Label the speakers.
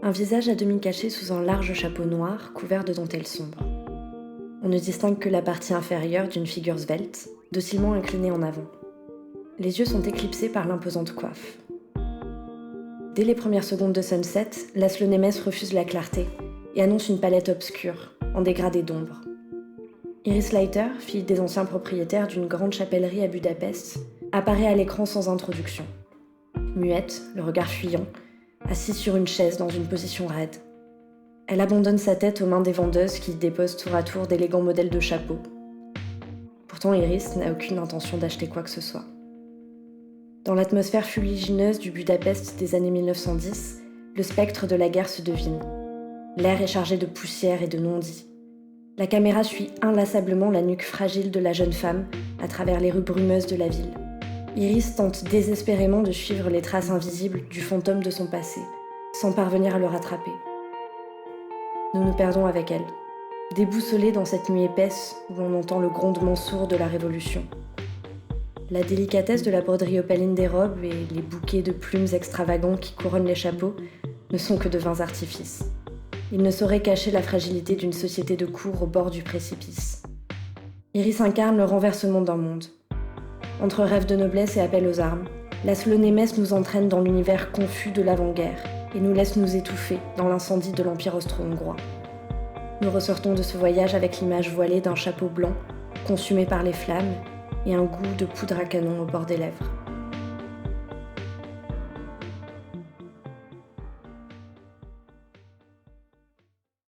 Speaker 1: Un visage à demi caché sous un large chapeau noir couvert de dentelle sombre. On ne distingue que la partie inférieure d'une figure svelte, docilement inclinée en avant. Les yeux sont éclipsés par l'imposante coiffe. Dès les premières secondes de Sunset, Laszlo Nemes refuse la clarté et annonce une palette obscure, en dégradé d'ombre. Iris Leiter, fille des anciens propriétaires d'une grande chapellerie à Budapest, apparaît à l'écran sans introduction. Muette, le regard fuyant, assise sur une chaise dans une position raide. Elle abandonne sa tête aux mains des vendeuses qui déposent tour à tour d'élégants modèles de chapeaux. Pourtant, Iris n'a aucune intention d'acheter quoi que ce soit. Dans l'atmosphère fuligineuse du Budapest des années 1910, le spectre de la guerre se devine. L'air est chargé de poussière et de non-dits. La caméra suit inlassablement la nuque fragile de la jeune femme à travers les rues brumeuses de la ville. Iris tente désespérément de suivre les traces invisibles du fantôme de son passé, sans parvenir à le rattraper. Nous nous perdons avec elle, déboussolés dans cette nuit épaisse où l'on entend le grondement sourd de la Révolution. La délicatesse de la broderie opaline des robes et les bouquets de plumes extravagants qui couronnent les chapeaux ne sont que de vains artifices. Ils ne sauraient cacher la fragilité d'une société de cour au bord du précipice. Iris incarne le renversement d'un monde. Entre rêves de noblesse et appel aux armes, Laszlo Nemes nous entraîne dans l'univers confus de l'avant-guerre et nous laisse nous étouffer dans l'incendie de l'Empire austro-hongrois. Nous ressortons de ce voyage avec l'image voilée d'un chapeau blanc, consumé par les flammes, et un goût de poudre à canon au bord des lèvres.